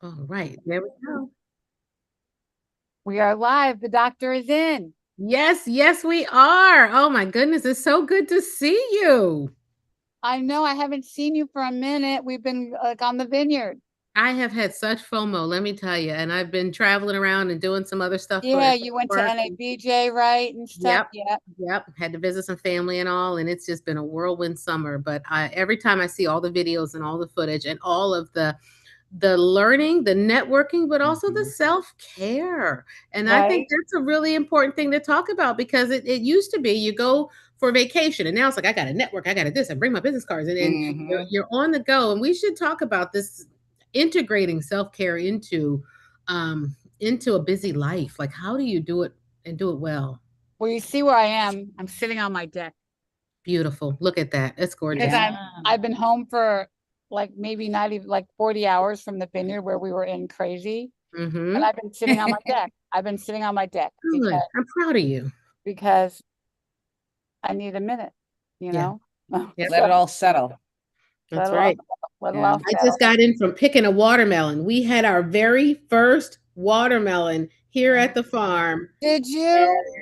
All right, there we go. We are live. The doctor is in. Yes, yes, we are. Oh my goodness, it's so good to see you. I know I haven't seen you for a minute. We've been like on the vineyard. I have had such FOMO, let me tell you, and I've been traveling around and doing some other stuff for Yeah, you went to work. NABJ, right? And stuff. Yep, Yeah. yep. Had to visit some family and all, and it's just been a whirlwind summer. But every time I see all the videos and all the footage and all of the learning, the networking, but also the Mhm. self-care. And I think Right. that's a really important thing to talk about because it used to be you go for vacation and now it's like I got to network, I got to this, I bring my business cards and Hmm. you're on the go. And we should talk about this integrating self-care into a busy life. Like how do you do it and do it well? Well, you see where I am. I'm sitting on my deck Beautiful. Look at that. It's because gorgeous. I've been home for like maybe not even like 40 hours from the vineyard where we were in crazy. And Mm-hmm. I've been sitting on my deck. I've been sitting on my deck Good. I'm proud of you. because I need a minute, you Yeah. know? Yep. Let So it all settle. let That's it all right. let it Yeah. all I just settle. got in from picking a watermelon. We had our very first watermelon here at the farm. Did you?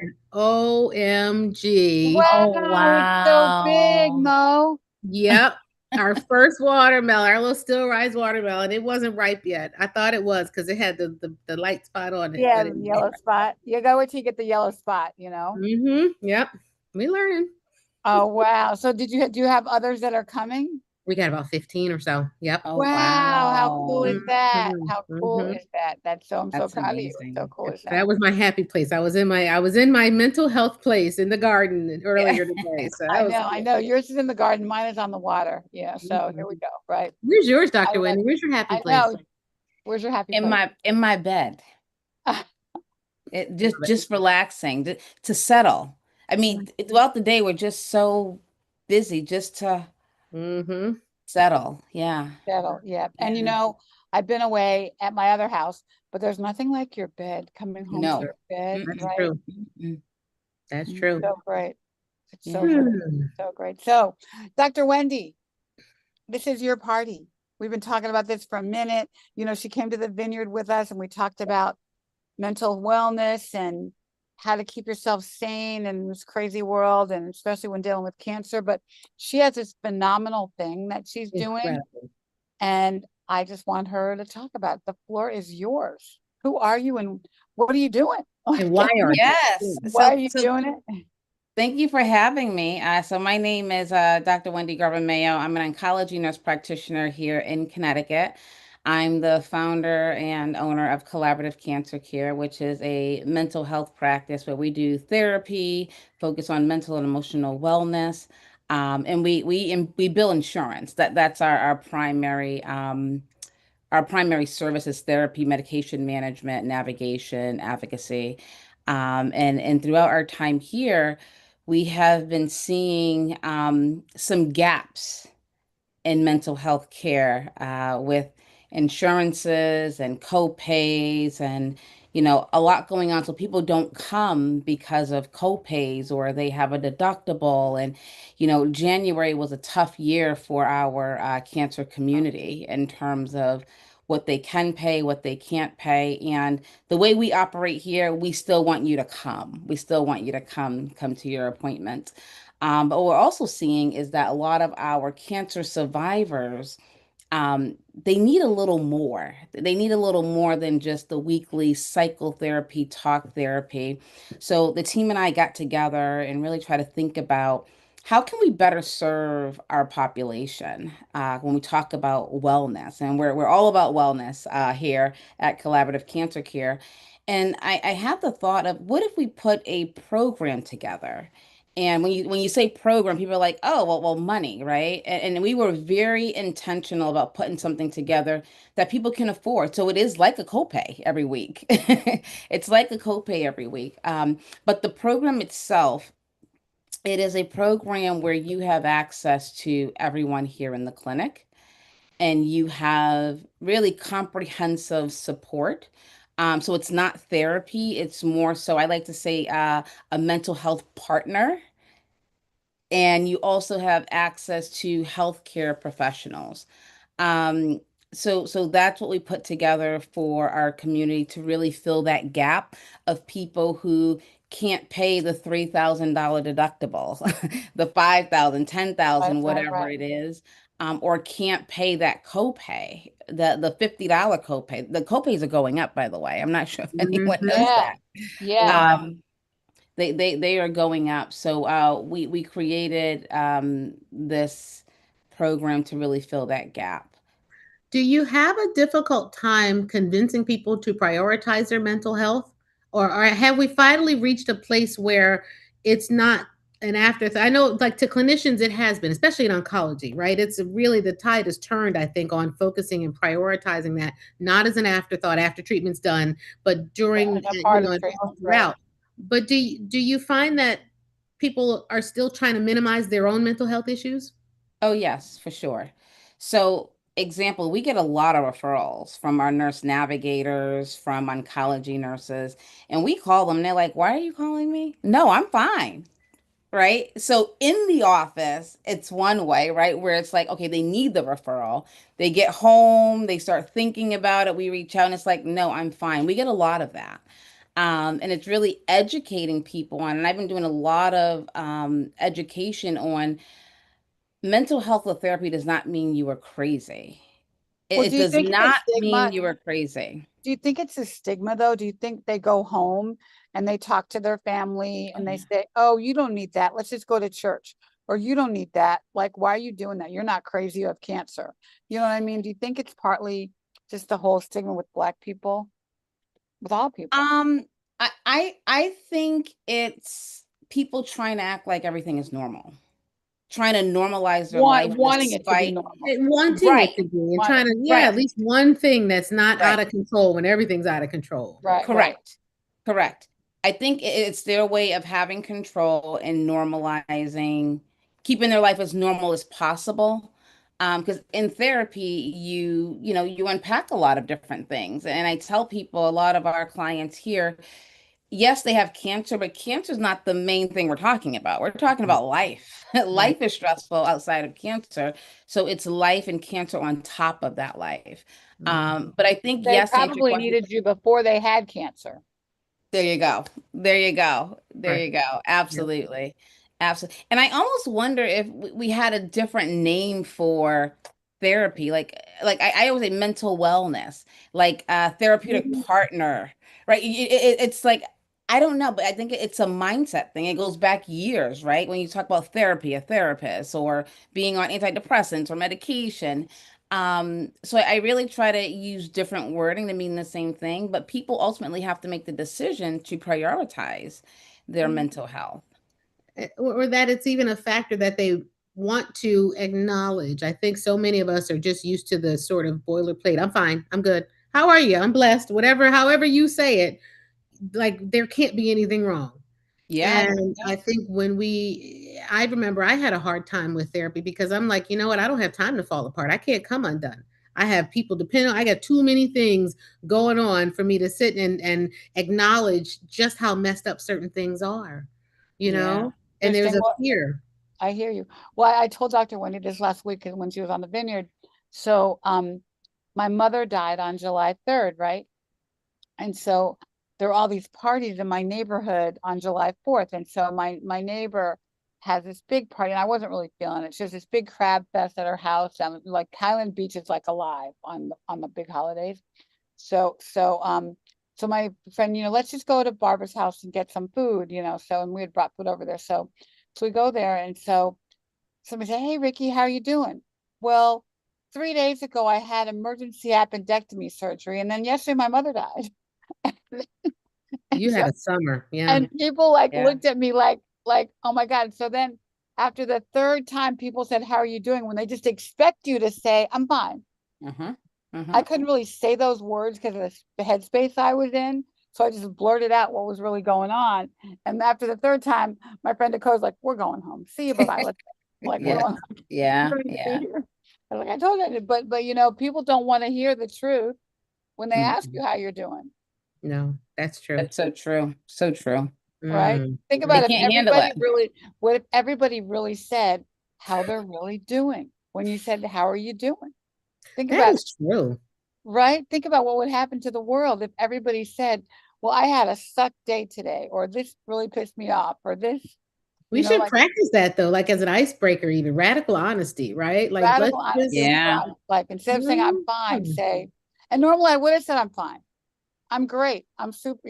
And OMG. Wow, Oh, it's so big, wow. Mo. Yep. Our first watermelon, our little still rise watermelon. It wasn't ripe yet. I thought it was because it had the light spot on it, Yeah, but it. the yellow spot. You go wait till you get the yellow spot, you know? Yep. We learning. Oh, wow. So do you have others that are coming? We got about 15 or so. Yep. Oh, Wow, how cool is wow. that? Mhm, How cool mhm. is that? I'm so That's proud of you. So amazing. cool is That that? was my happy place. I was in my mental health place in the garden Yeah. earlier today. So that was I cool. know. Yours is in the garden, mine is on the water. Yeah, so here we Mhm. go, right? Where's yours, I Dr. love Wendy? Where's your happy I place? know. Where's your happy In place? my bed. It Love it. just relaxing to settle. I mean, throughout the day we're just so busy just to Mm-hmm. settle. Yeah. Settle, yeah. And Yeah. I've been away at my other house, but there's nothing like your bed, coming home to No. your bed, That's right? true. Mm-mm. That's It's true. so great. It's so Yeah. great. Hmm. So great. So, Dr. Wendy, this is your party. We've been talking about this for a minute. She came to the vineyard with us and we talked about mental wellness and how to keep yourself sane in this crazy world, and especially when dealing with cancer. But she has this phenomenal thing that she's doing, Incredible. and I just want her to talk about it. The floor is yours. Who are you and what are you doing? And why are you? Yes. Why are you doing it? Thank you for having me. So my name is Dr. Wendy Garvin Mayo. I'm an oncology nurse practitioner here in Connecticut. I'm the founder and owner of Collaborative Cancer Care, which is a mental health practice where we do therapy, focus on mental and emotional wellness, and we bill insurance. That's our primary service is therapy, medication management, navigation, advocacy. And throughout our time here, we have been seeing some gaps in mental health care with insurances and co-pays and a lot going on. So people don't come because of co-pays or they have a deductible. And January was a tough year for our cancer community in terms of what they can pay, what they can't pay. And the way we operate here, we still want you to come. We still want you to come to your appointment. But what we're also seeing is that a lot of our cancer survivors, they need a little more. They need a little more than just the weekly psychotherapy, talk therapy. So the team and I got together and really try to think about how can we better serve our population when we talk about wellness. And we're all about wellness here at Collaborative Cancer Care. And I had the thought of what if we put a program together? And when you say program, people are like, oh, well, money, right? And we were very intentional about putting something together that people can afford. So it is like a copay every week. It's like a copay every week. But the program itself, it is a program where you have access to everyone here in the clinic, and you have really comprehensive support. So it's not therapy; it's more so. I like to say a mental health partner, and you also have access to healthcare professionals. So that's what we put together for our community to really fill that gap of people who can't pay the $3,000 deductible, the 5,000, ten Right, thousand, right, whatever right. it is, or can't pay that copay, the $50 copay. The copays are going up, by the way. I'm not sure if anyone Mhm. knows Yeah, that. yeah. Yeah. Um, they are going up. So we created this program to really fill that gap. Do you have a difficult time convincing people to prioritize their mental health? Or have we finally reached a place where it's not an afterthought? I know, like to clinicians, it has been, especially in oncology, right? It's really the tide has turned, I think, on focusing and prioritizing that, not as an afterthought after treatment's done, but during, And a part of and all treatment, right? throughout. But do you find that people are still trying to minimize their own mental health issues? Oh, yes, for sure. So, example, we get a lot of referrals from our nurse navigators, from oncology nurses, and we call them. They're like, "Why are you calling me?" No, I'm fine. Right? So, in the office, it's one way, right? Where it's like, okay, they need the referral. They get home, they start thinking about it. We reach out, and it's like, "No, I'm fine." We get a lot of that. And it's really educating people on, and I've been doing a lot of education on mental health with therapy does not mean you are crazy. It, Well, it do you does think it's a not mean stigma? you are crazy. Do you think it's a stigma though? Do you think they go home and they talk to their family Oh, and they yeah. say, "Oh, you don't need that. Let's just go to church." Or you don't need that. Like, why are you doing that? You're not crazy. You have cancer. You know what I mean? Do you think it's partly just the whole stigma with Black people, with all people? Um, I think it's people trying to act like everything is normal, trying to normalize their life Wanting it to be despite. normal. Wanting Right, it to be and Want trying it. to, yeah, right, at least one thing that's not out right. of control when everything's out of control. Right, right. Correct. Correct. I think it's their way of having control and normalizing, keeping their life as normal as possible. Because in therapy, you unpack a lot of different things. And I tell people, a lot of our clients here, yes, they have cancer, but cancer is not the main thing we're talking about. We're talking Right. about life. Right. Life is stressful outside of cancer. So it's life and cancer on top of that life. Mhm. But I think, They yes, to answer your probably question, needed you before they had cancer. there you go. There you go. There Right. you go. Yep. Absolutely. Absolutely. And I almost wonder if we had a different name for therapy. Like I always say mental wellness, like a therapeutic Mhm. partner, right? It's like, I don't know, but I think it's a mindset thing. It goes back years, right? When you talk about therapy, a therapist, or being on antidepressants or medication. So I really try to use different wording to mean the same thing, but people ultimately have to make the decision to prioritize their Mhm. mental health. Or that it's even a factor that they want to acknowledge. I think so many of us are just used to the sort of boilerplate. I'm fine. I'm good. How are you? I'm blessed. Whatever, however you say it, like there can't be anything wrong. Yeah. And I think I remember I had a hard time with therapy because I'm like, you know what? I don't have time to fall apart. I can't come undone. I have people depend on, I got too many things going on for me to sit and acknowledge just how messed up certain things are, you Yeah. know? And there's Interesting. a Well, fear. I hear you. Well, I told Dr. Wendy this last week when she was on the vineyard. So, my mother died on July 3rd, right? And so there were all these parties in my neighborhood on July 4th. And so my neighbor has this big party, and I wasn't really feeling it. She has this big crab fest at her house. And like Highland Beach is like alive on the big holidays. So my friend, let's just go to Barbara's house and get some food, So and we had brought food over there. So we go there, and so somebody said, "Hey Ricky, how are you doing?" Well, 3 days ago I had emergency appendectomy surgery, and then yesterday my mother died. And You so had a summer. Yeah. and people like Yeah. looked at me like, oh my God. So then after the third time people said, "How are you doing?" when they just expect you to say, "I'm fine." Uh-huh. I Uh-huh. couldn't really say those words because of the headspace I was in. So I just blurted out what was really going on. And after the third time, my friend Dakota's like, "We're going home. See you, bye-bye. Let's go." Like, we're Yeah. going home. I Yeah. don't need to be Yeah. here. I was like, I told you, but people don't want to hear the truth when they ask Mm-mm. you how you're doing. No, that's true. That's so true. So true. Right? Mm. Think They about if can't handle everybody it. really, what if everybody really said how they're really doing when you said, "How are you doing?" Think That about, is true. right? Think about what would happen to the world if everybody said, well, I had a suck day today, or this really pissed me off, or this, We should like practice that though, like as an icebreaker, even radical honesty, right? Like let's radical honesty just in your Yeah. honest life. Instead of saying I'm fine, Mhm. say, and normally I would have said I'm fine. I'm great. I'm super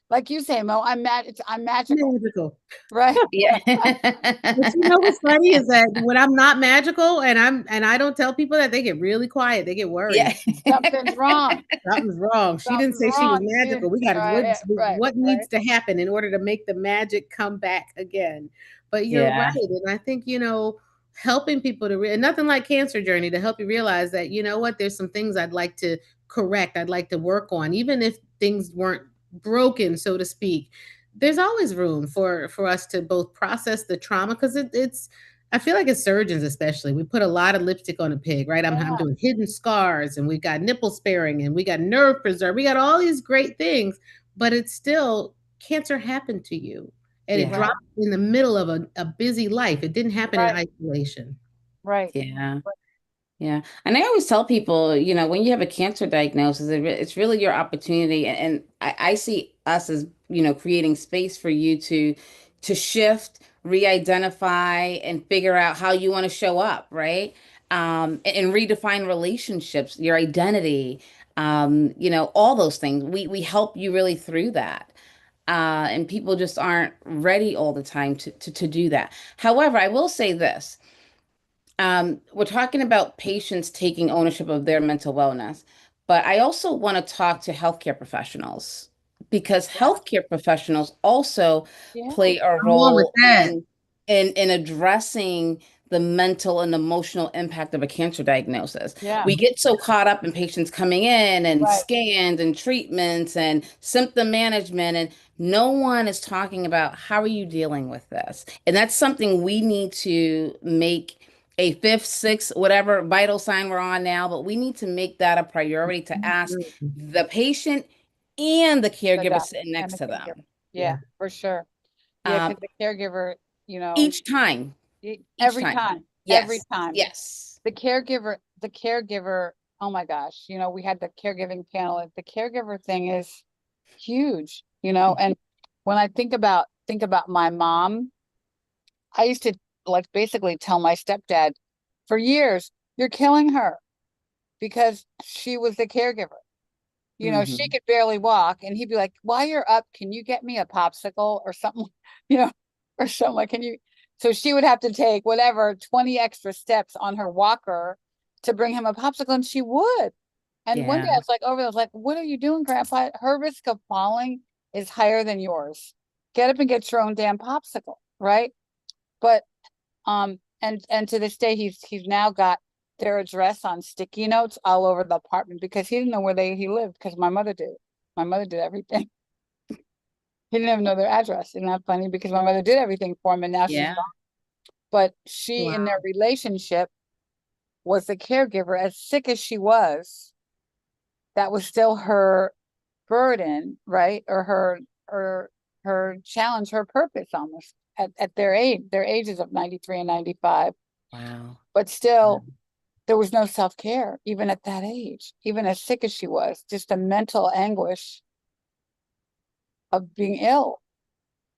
like you say, Mo, I'm magical, Magical. right? Yeah. But you know what's funny is that when I'm not magical and I don't tell people that, they get really quiet. They get Yeah. worried. Something's wrong. Something's wrong. She didn't Something's say she was wrong. She magical. didn't, We got to right, right, what right. needs to happen in order to make the magic come back again. But you're right, Yeah. and I think helping people to and nothing like cancer journey to help you realize that what there's some things I'd like to correct. I'd like to work on, even if things weren't broken, so to speak. There's always room for us to both process the trauma because it's I feel like as surgeons, especially, we put a lot of lipstick on a pig, right? I'm Yeah, doing hidden scars, and we got nipple sparing, and we got nerve preserve. We got all these great things, but it's still cancer happened to you, and it Yeah. right, dropped in the middle of a busy life. It didn't happen in right, isolation. right. Yeah. Yeah. And I always tell people, when you have a cancer diagnosis, it's really your opportunity. And I see us as, creating space for you to shift, re-identify, and figure out how you want to show up, right? And redefine relationships, your identity, all those things. We help you really through that. And people just aren't ready all the time to do that. However, I will say this. We're talking about patients taking ownership of their mental wellness, but I also want to talk to healthcare professionals because Yeah, healthcare professionals also yeah, play a Come on with role that. in addressing the mental and emotional impact of a cancer diagnosis. yeah, We get so caught up in patients coming in and right. scans and treatments and symptom management, and no one is talking about how are you dealing with this. And that's something we need to make a fifth, sixth, whatever vital sign we're on now, but we need to make that a priority to ask Mhm. the patient and the The caregiver doc sitting and next the to caregiver. them. Yeah, Yeah. for sure. Yeah, Um, because the caregiver, you know, each time, each every time. time, every Yes, time. yes. The caregiver, oh my gosh, we had the caregiving panel. The caregiver thing is huge, and when I think about my mom, I used to like basically tell my stepdad for years, you're killing her because she was the caregiver. She Hmm. could barely walk, and he'd be like, while you're up, can you get me a popsicle or something, you know, or something like, can you? So she would have to take whatever 20 extra steps on her walker to bring him a popsicle, and she would. And one day I Yeah. was like, over there, I was like, what are you doing, Grandpa? Her risk of falling is higher than yours. Get up and get your own damn popsicle, right? But and to this day he's now got their address on sticky notes all over the apartment because he didn't know where he lived because my mother did. My mother did everything. He didn't even know their address. Isn't that funny? Because my mother did everything for him and now she's Yeah. gone. But she in their Wow. relationship was the caregiver. As sick as she was, that was still her burden, right? Or her challenge, her purpose almost at their ages of 93 and 95. Wow. But still there was no self-care even at that age, even as sick as she was. Just the mental anguish of being ill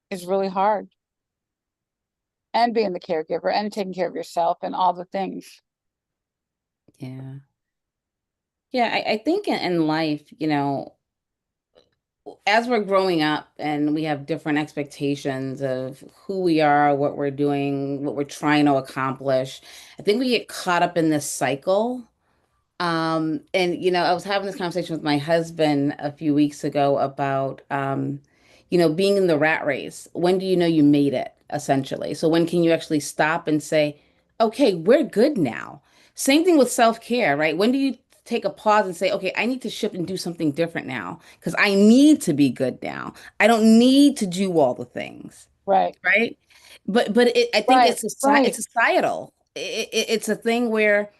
is really hard, and being the caregiver and taking care of yourself and all the things. Yeah. Yeah. I think in life, as we're growing up and we have different expectations of who we are, what we're doing, what we're trying to accomplish, I think we get caught up in this cycle. And I was having this conversation with my husband a few weeks ago about being in the rat race. When do you know you made it, essentially? So when can you actually stop and say, okay, we're good now? Same thing with self-care, right? When do you take a pause and say, okay, I need to shift and do something different now because I need to be good now. I don't need to do all the things, Right, right? I think right, it's right. societal. It's a thing where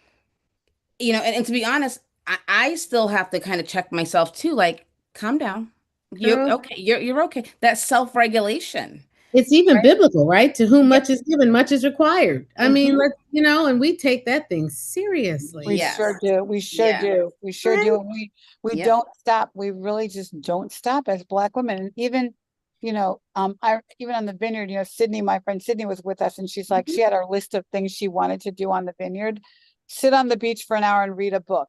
and to be honest, I still have to kind of check myself too, like, calm down. You're True. okay. You're okay. That's self-regulation. It's even Right? biblical, right? To whom Yep. much is given, much is required. I mean, Mhm. let's, and we take that thing seriously. We sure Yes. do. We sure Yeah. do. We sure Right? do. And we Yep. don't stop. We really just don't stop as Black women. And even, I even on the vineyard, Sydney, my friend Sydney was with us, and she's like, Mhm. she had our list of things she wanted to do on the vineyard. Sit on the beach for an hour and read a book.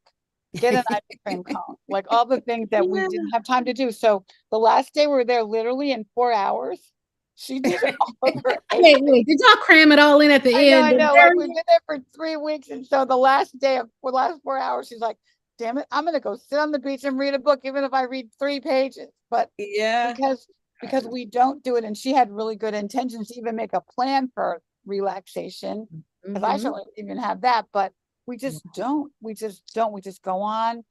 Get an ice cream cone. Like all the things that we Yeah. didn't have time to do. So the last day we were there literally in 4 hours. She did all of her Wait, did y'all cram it all in at the I end? know. Like we've been there for 3 weeks, and so the last day of the last 4 hours, she's like, "Damn it, I'm gonna go sit on the beach and read a book, even if I read 3 pages." But Yeah. because we don't do it, and she had really good intentions to even make a plan for relaxation, because I Mhm. certainly didn't even have that, but we just don't. We just don't. We just go on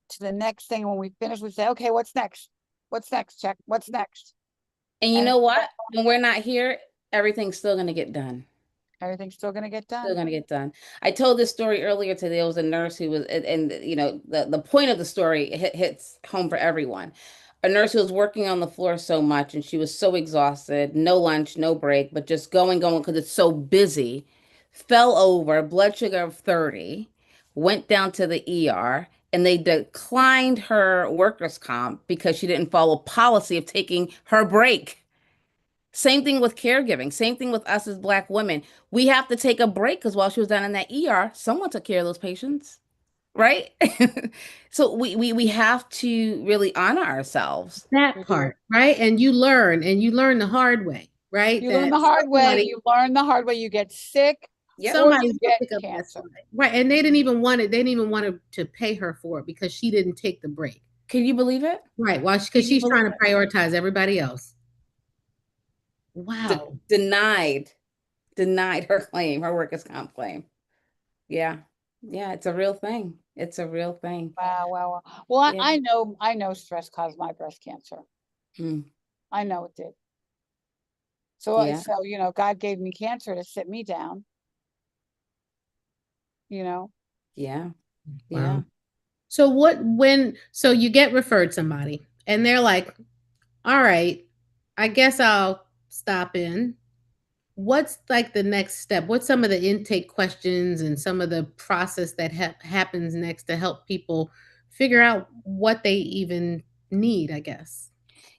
to the next thing. When we finish, we say, "Okay, what's next? What's next? Check. What's next?" And you And know what? When we're not here, everything's still gonna get done. everything's still gonna get Still done. gonna get done. I told this story earlier today. There was a nurse who was, and the point of the story hits home for everyone. A nurse who was working on the floor so much, and she was so exhausted, no lunch, no break, but just going because it's so busy. Fell over, blood sugar of 30, went down to the ER, and they declined her workers' comp because she didn't follow policy of taking her break. Same thing with caregiving. Same thing with us as Black women. We have to take a break because while she was down in that ER, someone took care of those patients, right? So we have to really honor ourselves. That We do. part, right? And you learn the hard way, right? You learn That the hard way. You learn the hard way. You get sick Yep. or you somebody's gonna get pick up that cancer. slack. Right. And they didn't even want it, they didn't even want to pay her for it because she didn't take the break. Can you believe it? Right. Well, because Can you she's believe trying to it? prioritize everybody else. De Wow. denied, denied her claim, her workers' comp claim. Yeah. Yeah, it's a real thing. It's a real thing. Wow, wow, wow. Well, Yeah. I know stress caused my breast cancer. Mm. I know it did. So, Yeah. so, God gave me cancer to sit me down, you know. Yeah. Yeah. Wow. So you get referred somebody and they're like, all right, I guess I'll stop in. What's like the next step? What's some of the intake questions and some of the process that happens next to help people figure out what they even need, I guess?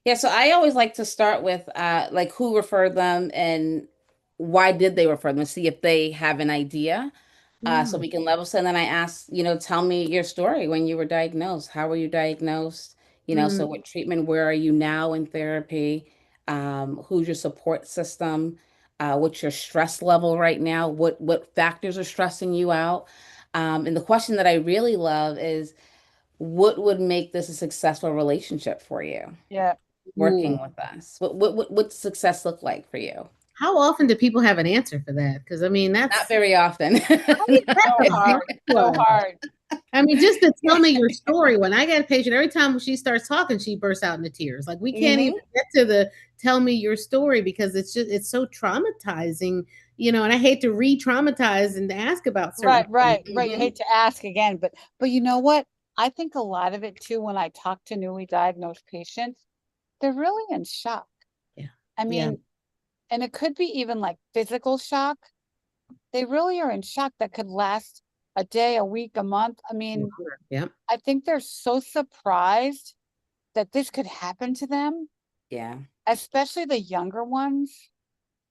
Yeah, so I always like to start with like who referred them and why did they refer them, see if they have an idea. So Yeah. we can level set. And then I ask, tell me your story when you were diagnosed. How were you diagnosed? So Mm, what treatment, where are you now in therapy? Who's your support system? What's your stress level right now? What factors are stressing you out? And the question that I really love is what would make this a successful relationship for you? Yeah. ooh. Working with us? What success look like for you? How often do people have an answer for that? Because I mean, Not that's very often. that's So a hard hard. So one. hard. I mean, just to tell me your story. When I get a patient, every time she starts talking, she bursts out into tears. Like we can't even Hmm. get to the tell me your story because it's so traumatizing, and I hate to re-traumatize and to ask about certain Right, things. right, right. You Hmm. hate to ask again, but you know what? I think a lot of it too, when I talk to newly diagnosed patients, they're really in shock. Yeah. I Yeah. mean, and it could be even like physical shock. They really are in shock that could last a day, a week, a month. I mean, Yeah. I think they're so surprised that this could happen to them, Yeah. especially the younger ones.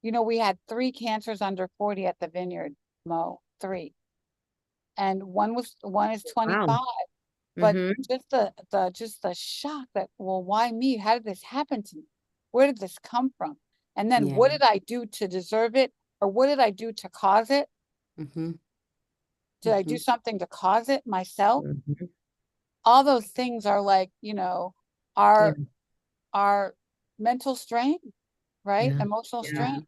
We had three cancers under 40 at the vineyard, Mo, three. And one is Wow. 25. But Hmm. just the shock that, well, why me? How did this happen to me? Where did this come from? And then Yeah. what did I do to deserve it? Or what did I do to cause it? Hmm. Did I do Hmm. something to cause it myself? Hmm. All those things are like, Yeah. our our mental strain, right? Yeah. Emotional Yeah. Yeah. strain.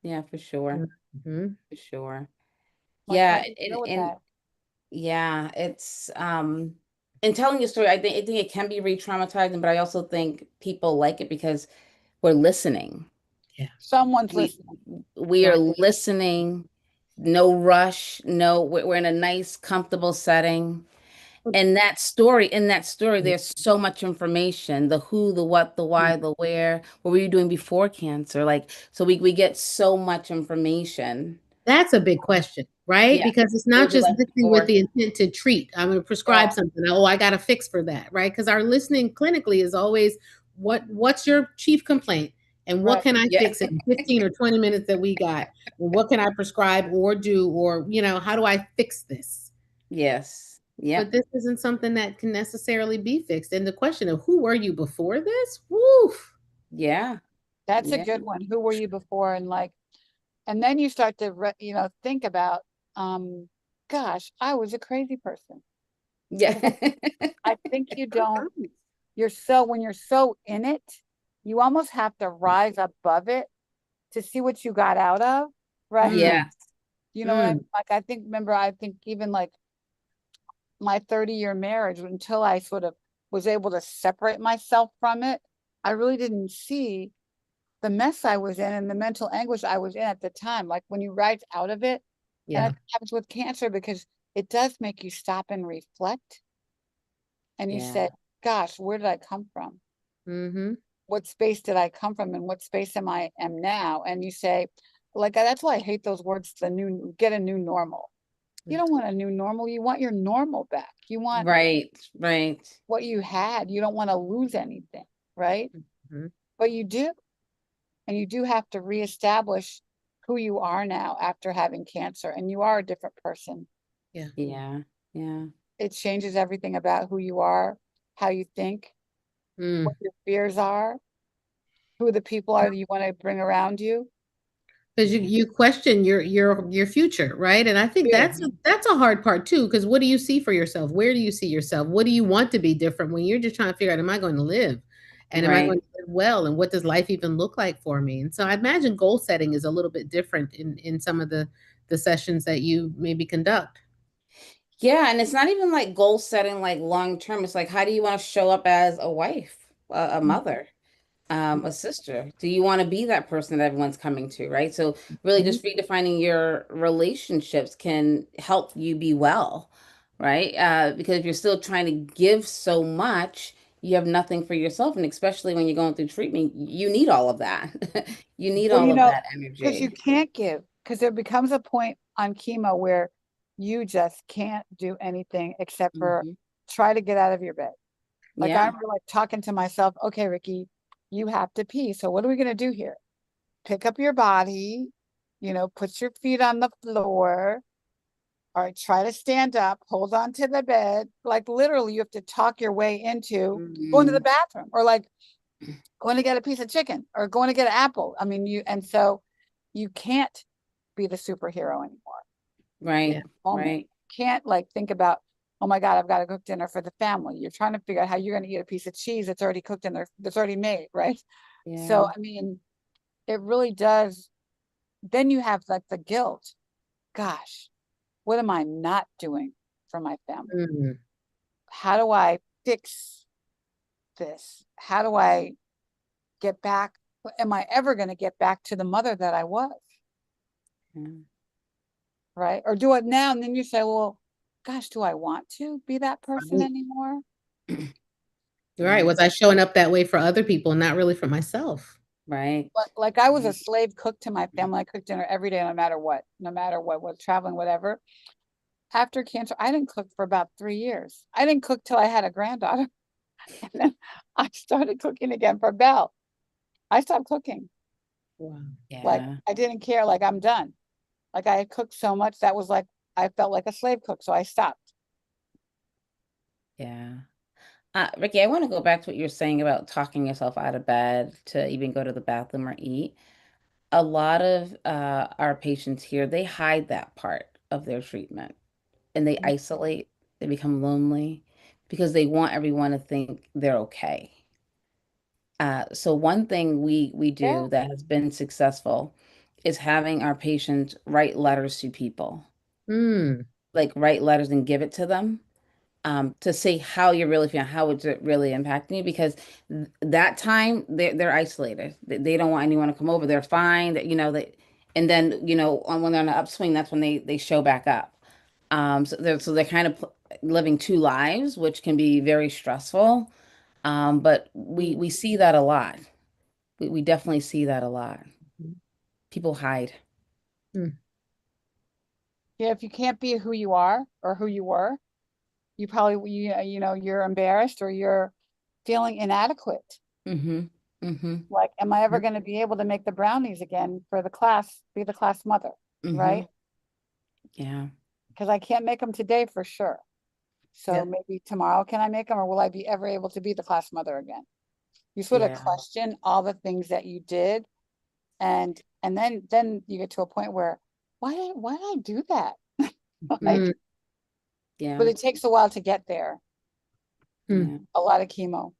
Yeah, for sure. Hmm. For sure. Like, Yeah, how do you deal with and that? yeah, it's in telling your story, I think it can be re-traumatizing, but I also think people like it because we're listening. Yeah. Someone's We listening. we are Right. listening, no rush, no, we're in a nice, comfortable setting. in that story, there's so much information, the who, the what, the why, the where, what were you doing before cancer? Like, so we get so much information. That's a big question, right? Yeah. Because it's What not was your just life listening with before? the intent to treat. I'm going to prescribe Yeah. something. Oh, I got a fix for that, right? Because our listening clinically is always what's your chief complaint and what Right. can I Yeah. fix in 15 or 20 minutes that we got? And what can I prescribe or do or, how do I fix this? Yes. But Yep. this isn't something that can necessarily be fixed. And the question of who were you before this? Woof. Yeah. That's a Yeah. good one. Who were you before? And like, and then you start to, think about, gosh, I was a crazy person. Yeah. 'Cause I think you don't, you're so, when you're so in it, you almost have to rise above it to see what you got out of, right? Mm, Yeah. You know what I mean? mm, Like, I think even like my 30-year marriage, until I sort of was able to separate myself from it, I really didn't see the mess I was in and the mental anguish I was in at the time. Like when you rise out of it, and yeah. that happens with cancer because it does make you stop and reflect. And you Yeah. say, gosh, where did I come from? Mm-hmm. What space did I come from and what space am now? And you say, like, that's why I hate those words, get a new normal. You don't want a new normal. You want your normal back. You want Right. Right. what you had. You don't want to lose anything, right? Hmm. But you do. And you do have to reestablish who you are now after having cancer. And you are a different person. Yeah. Yeah. Yeah. It changes everything about who you are, how you think, what Mm. your fears are, who the people are that you want to bring around you. Because you Yeah. you question your future, right? And I think Yeah. that's a hard part too. Because what do you see for yourself? Where do you see yourself? What do you want to be different when you're just trying to figure out, am I going to live? And am I going Right. to live well? And what does life even look like for me? And so I imagine goal setting is a little bit different in some of the sessions that you maybe conduct. Yeah, and it's not even like goal setting like long term. It's like how do you want to show up as a wife, a mother, a sister? Do you want to be that person that everyone's coming to, right? So really Mhm. just redefining your relationships can help you be well, right? Because if you're still trying to give so much, you have nothing for yourself. And especially when you're going through treatment, you need all of that. You need Well, all of that because you energy. can't give, because there becomes a point on chemo where you just can't do anything except for Hmm. try to get out of your bed. Like I Yeah. remember like talking to myself, okay, Ricky, you have to pee. So what are we gonna do here? Pick up your body, put your feet on the floor. All right, try to stand up, hold on to the bed. Like literally, you have to talk your way into going to the Hmm. bathroom or like going to get a piece of chicken or going to get an apple. I mean, and so you can't be the superhero anymore. Yeah. Right. Moment. Right. Can't like think about, oh my God, I've got to cook dinner for the family. You're trying to figure out how you're going to eat a piece of cheese that's already cooked in there, that's already made, right? So, Yeah. I mean, it really does. Then you have like the guilt. Gosh, what am I not doing for my family? Mm. How do I fix this? How do I get back? Am I ever going to get back to the mother that I was? Yeah. Right? Or do it now? And then you say, well, gosh, do I want to be that person Right. anymore? Right. Yeah. Was I showing up that way for other people and not really for myself? Right. But like I was a Right. slave cook to my family. I cooked dinner every day, no matter what, was traveling, whatever. After cancer, I didn't cook for about 3 years. I didn't cook till I had a granddaughter. And then I started cooking again for Belle. I stopped cooking. Wow. Like Yeah. I didn't care. Like I'm done. Like I had cooked so much that was like I felt like a slave cook. So I stopped. Yeah. Ricky, I want to go back to what you were saying about talking yourself out of bed to even go to the bathroom or eat. A lot of our patients here, they hide that part of their treatment and they isolate, they become lonely because they want everyone to think they're okay. So one thing we Yeah. do that has been successful is having our patients write letters to people, Mm. like write letters and give it to them to say how you're really feeling, how it's really impacting you, because that time they're isolated. They don't want anyone to come over. They're fine. That and then when they're on the upswing, that's when they show back up. So they're kind of living two lives, which can be very stressful. But we see that a lot. We definitely see that a lot. People hide. Mm. Yeah, if you can't be who you are or who you were, you probably you're embarrassed or you're feeling inadequate. Mm-hmm. Mm-hmm. Like, am I ever going to be able to make the brownies again for the class, be the class mother, Mm-hmm. right? Yeah. Because I can't make them today for sure. So Yep. maybe tomorrow can I make them, or will I be ever able to be the class mother again? You sort of Yeah. question all the things that you did, and then you get to a point where why did I do that? Like, Mm. Yeah. but it takes a while to get there. Mm. Yeah. A lot of chemo,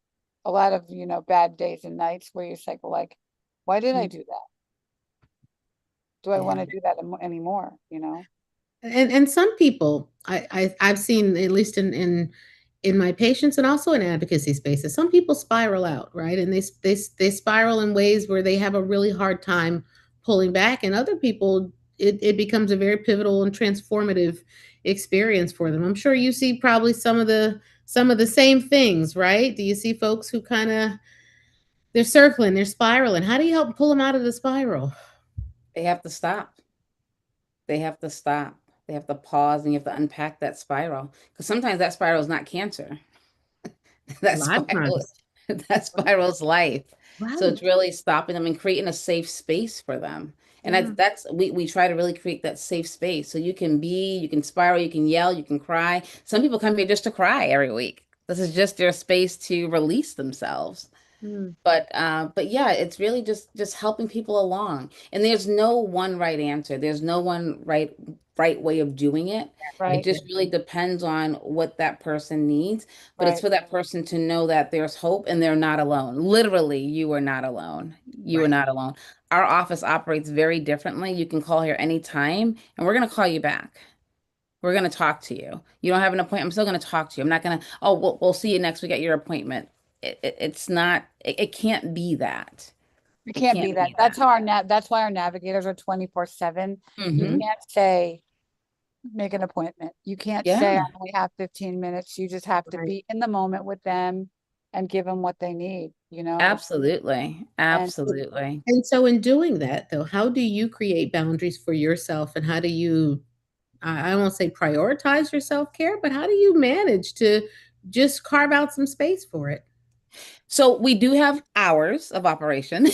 a lot of bad days and nights where you're like, well, like, why did I Mm. do that? Do I want Yeah. to do that anymore? And some people I've seen, at least in my patients and also in advocacy spaces, some people spiral out, right? And they spiral in ways where they have a really hard time pulling back, and other people it becomes a very pivotal and transformative experience for them. I'm sure you see probably some of the same things, right? Do you see folks who kind of they're circling, they're spiraling? How do you help pull them out of the spiral? They have to stop. They have to stop. They have to pause and you have to unpack that spiral. Because sometimes that spiral is not cancer. A That lot of spiral, times. that spiral's life. So Right. it's really stopping them and creating a safe space for them. And Yeah. that's we try to really create that safe space. So you can spiral, you can yell, you can cry. Some people come here just to cry every week. This is just their space to release themselves. Mm. But yeah, it's really just helping people along. And there's no one right answer. There's no one right way of doing it. It Right, just really depends on what that person needs. But it's right, for that person to know that there's hope and they're not alone. Literally, you are not alone. You are Right. not alone. Our office operates very differently. You can call here anytime, and we're going to call you back. We're going to talk to you. You don't have an appointment. I'm still going to talk to you. I'm not going to, oh, we'll see you next week at your appointment. It's not, it can't be that. it It can't be can't that. be That's that. how that's why our navigators are 24/7. You Hmm. can't say make an appointment. You can't say I Yeah, only have 15 minutes. You just have to Right. be in the moment with them and give them what they need. absolutely. And Absolutely. And so in doing that though, how do you create boundaries for yourself, and how do you I won't say prioritize your self-care, but how do you manage to just carve out some space for it? So we do have hours of operation.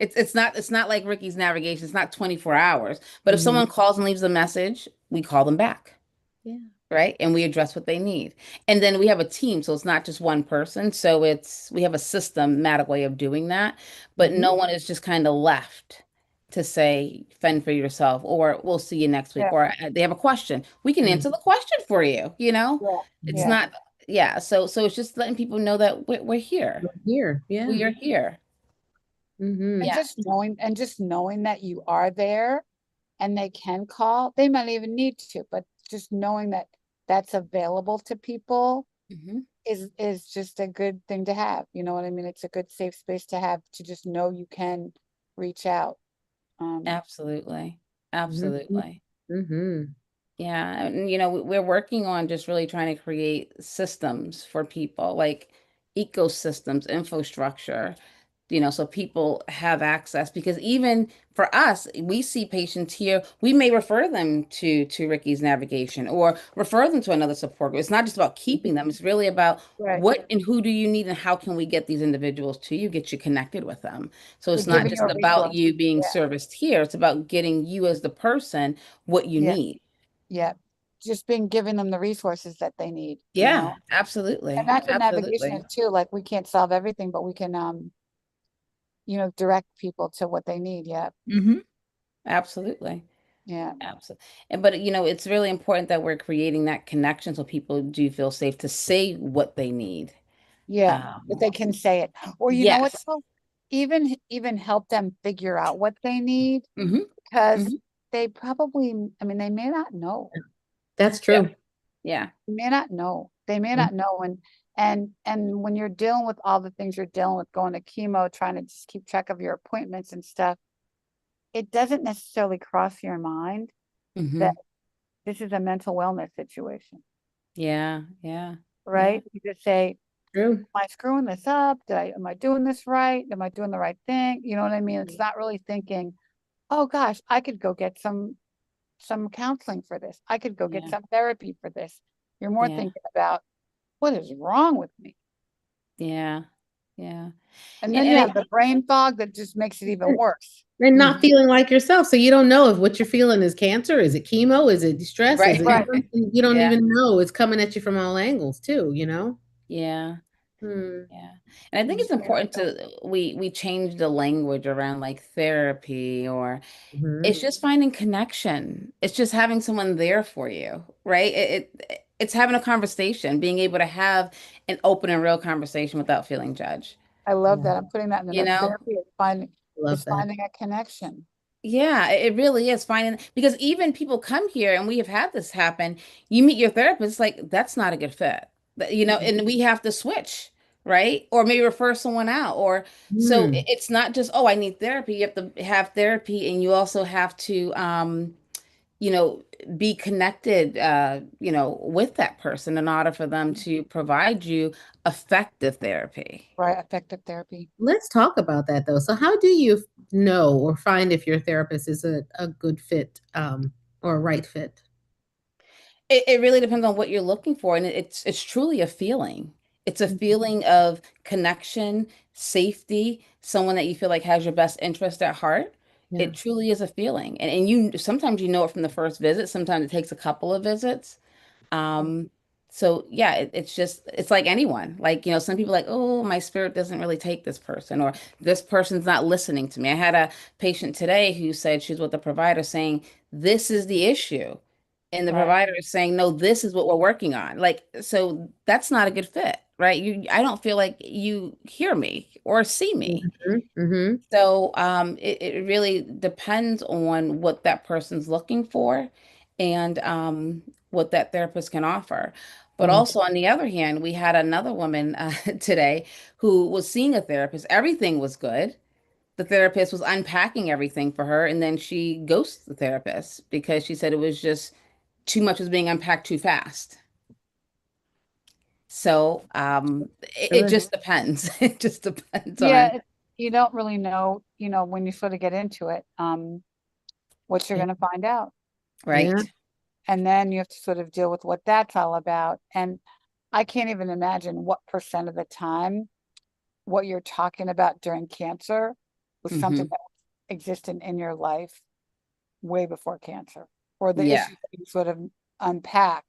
It's not like Ricky's navigation. It's not 24 hours. But if Mhm. someone calls and leaves a message, we call them back. Yeah. Right? And we address what they need. And then we have a team, so it's not just one person. So we have a systematic way of doing that, but Mhm. no one is just kind of left to say, fend for yourself, or we'll see you next week, yeah, or they have a question. We can Mm. answer the question for you, you know? yeah, It's Mhm. yeah. not, yeah. So it's just letting people know that we're here. Right here. Yeah. We are here. Mhm. And Yeah. just knowing that you are there and they can call, they might even need to, but just knowing that that's available to people Hmm. is just a good thing to have. You know what I mean? It's a good safe space to have, to just know you can reach out. Um, Absolutely. Mhm. Absolutely. Mhm. Yeah, and we're working on just really trying to create systems for people, like ecosystems, infrastructure, so people have access. Because even for us, we see patients here, we may refer them to Ricky's Navigation or refer them to another support group. It's not just about keeping them, it's really about right. what and who do you need and how can we get these individuals to you, get you connected with them. So We're it's not giving you just a about resource. you being Yeah, serviced here, it's about getting you as the person what you yeah, need. yeah. Just being giving them the resources that they need. Yeah, And absolutely. that's what navigation is Absolutely. too. Like, we can't solve everything, but we can direct people to what they need. Yeah. Hmm. Absolutely. Yeah. Absolutely. But it's really important that we're creating that connection so people do feel safe to say what they need. Yeah. That Um, they can say it. Or you know what yes. though? Even help them figure out what they need, Hmm. because Hmm. they probably, I mean, they may not know. That's Yep. true. Yeah. They may not know. They may Mm. not know. And when you're dealing with all the things you're dealing with, going to chemo, trying to just keep track of your appointments and stuff, it doesn't necessarily cross your mind that Hmm. this is a mental wellness situation. Yeah. Yeah. right? You just say, True. am I screwing this up? Am I doing this right? Am I doing the right thing? You know what I mean? It's not really thinking, oh gosh, I could go get some counseling for this. I could go get Yeah. some therapy for this. You're more Yeah. thinking about what is wrong with me? Yeah. Yeah. And And then you and have the brain fog that just makes it even And worse. and not Mhm. feeling like yourself, so you don't know if what you're feeling is cancer, is it chemo, is it stress, is Right. it Right. something you don't Yeah. even know, it's coming at you from all angles too, you know? Yeah. Hmm. Yeah. And I think it's important to we change the language around like therapy, or it's Mhm. just finding connection. It's just having someone there for you, right? It's having a conversation, being able to have an open and real conversation without feeling judged. I love Yeah, that. I'm putting that in the You notes. know? Therapy love is that. finding a connection. Yeah, it really is finding, because even people come here and we have had this happen. You meet your therapist, like that's not a good fit. Mhm. And we have to switch, right? Or maybe refer someone out. Or so Mm. it's not just, oh, I need therapy. You have to have therapy, and you also have to you know, be connected with that person in order for them to provide you effective therapy. Right. Effective therapy. Let's talk about that though. So how do you know or find if your therapist is a good fit, or a right fit? It really depends on what you're looking for, and it's truly a feeling. It's a Mhm. feeling of connection, safety, someone that you feel like has your best interest at heart. Yeah. It truly is a feeling. And you sometimes you know it from the first visit, sometimes it takes a couple of visits. Um, so yeah, it's like anyone. Like, some people are like, oh, my spirit doesn't really take this person, or this person's not listening to me. I had a patient today who said she's with the provider saying, this is the issue. And the Right. provider is saying, no, this is what we're working on. Like, so that's not a good fit, right? I don't feel like you hear me or see me. Mhm. Mhm. So it really depends on what that person's looking for, and what that therapist can offer. But Mm. also, on the other hand, we had another woman today who was seeing a therapist. Everything was good. The therapist was unpacking everything for her, and then she ghosted the therapist because she said it was just too much was being unpacked too fast. So it Sure. just depends. It just depends on, Yeah. You don't really know, when you sort of get into it, what you're Yeah. going to find out. Yeah. right? And then you have to sort of deal with what that's all about. And I can't even imagine what percent of the time what you're talking about during cancer was something Hmm. that existed in your life way before cancer, or the Yeah. issues that you sort of unpack.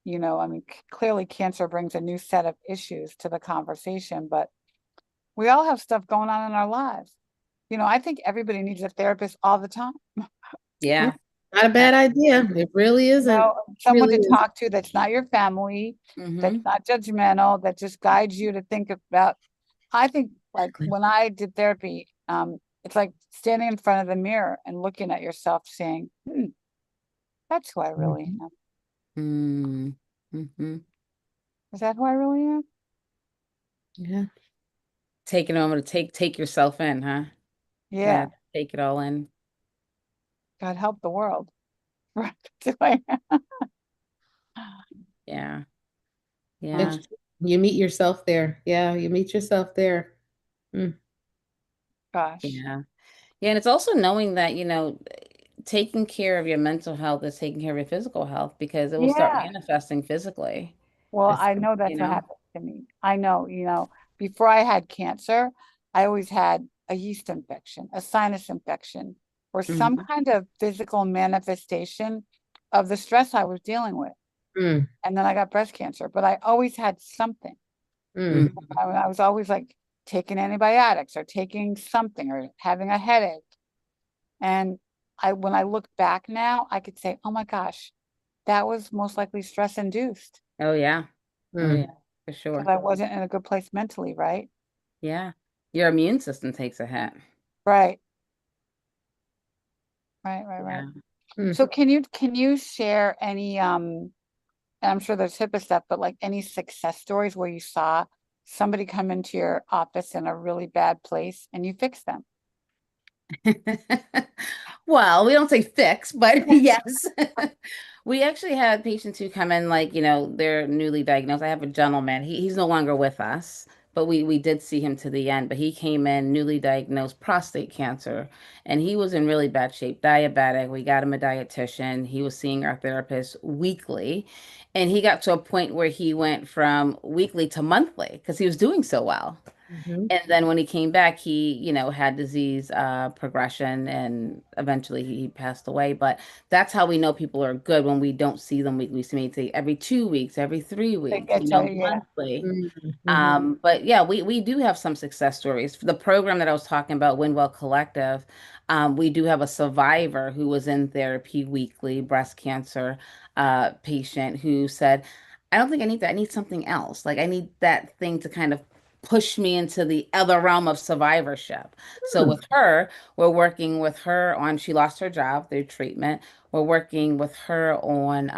I mean, clearly cancer brings a new set of issues to the conversation, but we all have stuff going on in our lives. I think everybody needs a therapist all the time. Yeah. Not a bad idea. It really isn't. Someone Really to is. talk to that's not your family, that's Hmm. not judgmental, that just guides you to think about. I think like Exactly. when I did therapy, it's like standing in front of the mirror and looking at yourself saying, that's who I really Mhm. am. Mm. Hmm. Is that who I really am? Yeah. Taking a moment to take yourself in, huh? Yeah. Yeah, take it all in. God help the world. Right. That's who I am. Yeah. Oh, Yeah. It's you meet yourself there. Yeah, you meet yourself there. Mm. gosh. Yeah. Yeah, and it's also knowing that, taking care of your mental health is taking care of your physical health, because it will start Yeah. manifesting physically. Well, It's I know You that's what know? happened to me. I know, before I had cancer, I always had a yeast infection, a sinus infection, or some Hmm. kind of physical manifestation of the stress I was dealing with. mm, And then I got breast cancer, but I always had something. mm, Hmm. I was always like taking antibiotics or taking something or having a headache. And when I look back now, I could say, oh my gosh, that was most likely stress induced Oh yeah. Oh mm. yeah, for because sure. I wasn't in a good place mentally, right? Yeah. Your immune system takes a hit. Right, right. Yeah. Mm. So can you share any and I'm sure there's HIPAA stuff, but like any success stories where you saw somebody come into your office in a really bad place and you fix them? Well, we don't say fix, but yes. We actually had patients who come in like, they're newly diagnosed. I have a gentleman. He's no longer with us, but we did see him to the end. But he came in newly diagnosed prostate cancer, and he was in really bad shape, diabetic. We got him a dietitian. He was seeing our therapist weekly, and he got to a point where he went from weekly to monthly because he was doing so well. Mhm. And then when he came back, he, had disease progression, and eventually he passed away. But that's how we know people are good, when we don't see them weekly. We may say every 2 weeks, every three They weeks, get to, yeah. monthly. Mhm. But yeah, we do have some success stories. The program that I was talking about, Windwell Collective, we do have a survivor who was in therapy weekly, breast cancer patient, who said, I don't think I need that. I need something else. Like, I need that thing to kind of push me into the other realm of survivorship. So Hmm. with her, we're working with her on, she lost her job through treatment. We're working with her on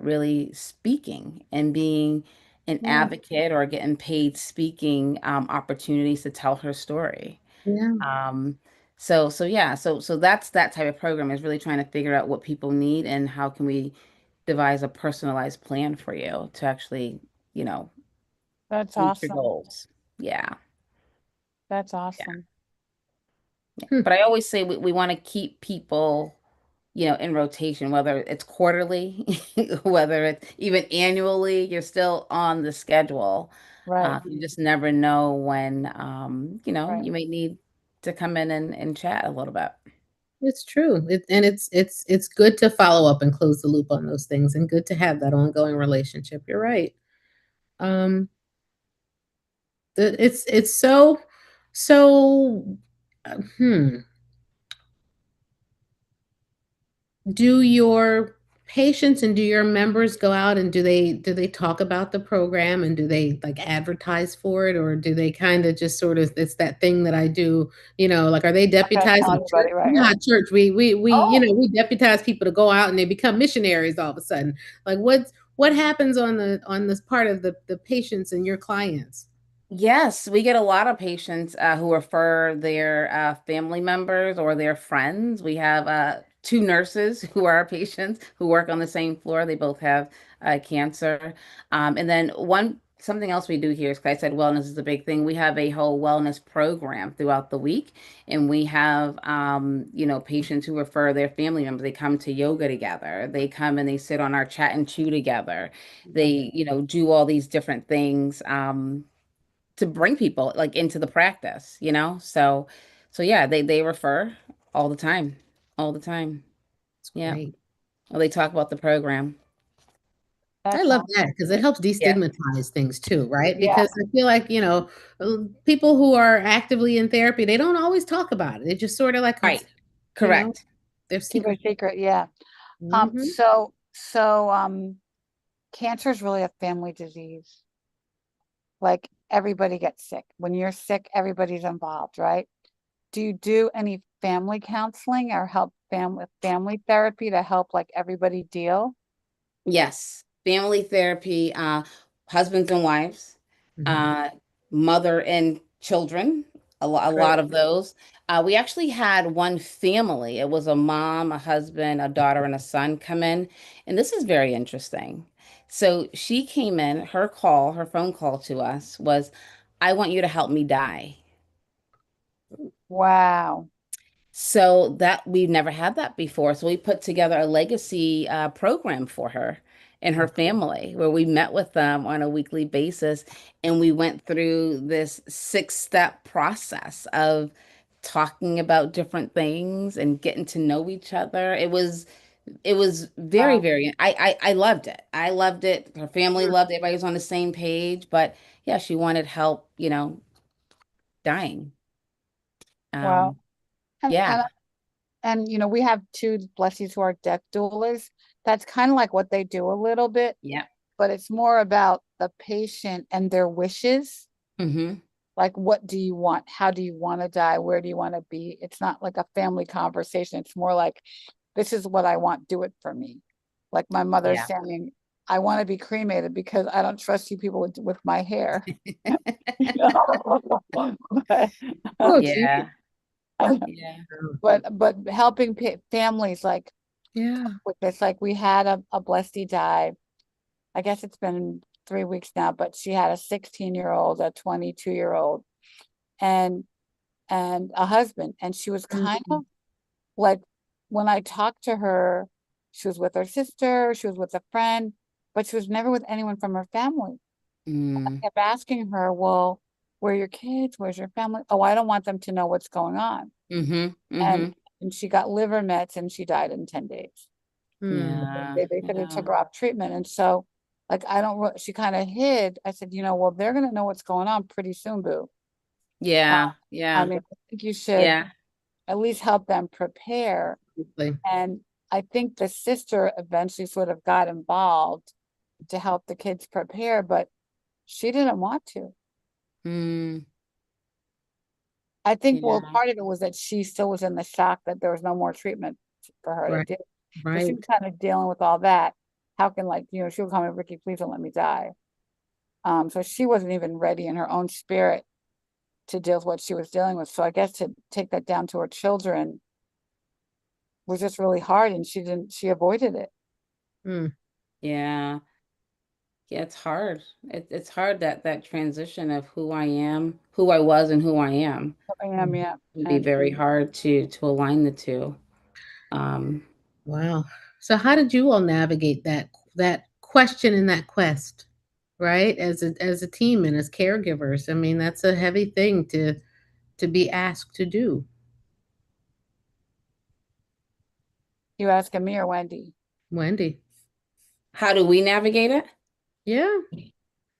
really speaking and being an Yeah, advocate, or getting paid speaking opportunities to tell her story. Yeah. Um, so yeah, so that's that type of program, is really trying to figure out what people need and how can we devise a personalized plan for you to actually, you know, that's reach your awesome. goals. Yeah. That's Yeah. awesome. Hmm. But I always say we want to keep people, in rotation, whether it's quarterly, whether it's even annually, you're still on the schedule. Right, You just never know when, right. you may need to come in and chat a little bit. It's true. And it's good to follow up and close the loop on those things, and good to have that ongoing relationship. You're right. Um, it's so hmm. Do your patients and do your members go out, and do they talk about the program, and do they like advertise for it, or do they kind of just sort of, it's that thing that I do, like, are they I'm gonna deputized tell in church? anybody, right, We're right. not church. We Oh, we deputize people to go out and they become missionaries all of a sudden. Like, what happens on this part of the patients and your clients? Yes, we get a lot of patients who refer their family members or their friends. We have two nurses who are our patients who work on the same floor. They both have cancer. And then something else we do here is, 'cause I said wellness is a big thing. We have a whole wellness program throughout the week, and we have patients who refer their family members. They come to yoga together. They come and they sit on our chat and chew together. They, do all these different things. To bring people like into the practice. So yeah, they refer all the time, all the time. It's Yeah. great. Well, they talk about the program. I that's love awesome. that because it helps Yeah. destigmatize things too, right? Yeah, Because I feel like, people who are actively in therapy, they don't always talk about it. It just sort of like, Right. you know, Correct. their keep it secret. secret, yeah. Hmm. Cancer is really a family disease. Like everybody gets sick. When you're sick, everybody's involved, right? Do you do any family counseling or help family therapy to help like everybody deal? Yes. Family therapy, husbands and wives, Hmm. uh, mother and children, a Great. lot of those. We actually had one family. It was a mom, a husband, a daughter, and a son come in. And this is very interesting. So she came in, her phone call to us was, I want you to help me die. Wow. So that we've never had that before. So we put together a legacy program for her and her family, where we met with them on a weekly basis, and we went through this 6-step process of talking about different things and getting to know each other. It was very, Wow. very, I loved it. I loved it. Her family loved it. Everybody was on the same page. But yeah, she wanted help, dying. Wow. Um, And yeah. and we have two blessies who are death doulas. That's kind of like what they do a little bit, Yeah. but it's more about the patient and their wishes. Hmm. Like, what do you want? How do you want to die? Where do you want to be? It's not like a family conversation. It's more like, this is what I want. Do it for me. Like my mother's Yeah. saying, I want to be cremated because I don't trust you people with my hair. But, Oh, gee. Yeah. Yeah. but helping families, like Yeah. with this. Like we had a blessee die. I guess it's been 3 weeks now, but she had a 16-year-old, a 22-year-old, and a husband. And she was kind Mhm. of like, when I talked to her, she was with her sister, she was with a friend, but she was never with anyone from her family. Mm. Kept asking her, well, where are your kids? Where's your family? Oh, I don't want them to know what's going on. Mhm. And Mhm. she got liver mets and she died in 10 days. Mm. Yeah. They basically Yeah. took her off treatment. And so, like, I don't, she kind of hid. I said, well, they're going to know what's going on pretty soon, boo. Uh, Yeah. I Yeah. mean, I think you should Yeah. at least help them prepare. Absolutely. And I think the sister eventually sort of got involved to help the kids prepare, but she didn't want to. Mm. I think, well, Yeah. part of it was that she still was in the shock that there was no more treatment for her to Right. do. So she Right. was kind of dealing with all that. How can, like, she would call me, Ricky, please don't let me die. So she wasn't even ready in her own spirit to deal with what she was dealing with. So I guess to take that down to her children was just really hard, and she avoided it. Mm. Yeah. Yeah, it's hard. It's hard that transition of who I am, who I was and who I am. I am, yeah. It can be And very hard to align the two. Um, Wow. So how did you all navigate that question and that quest, right? As a team and as caregivers. I mean, that's a heavy thing to be asked to do. you asking me or Wendy? Wendy. how do we navigate it? Yeah.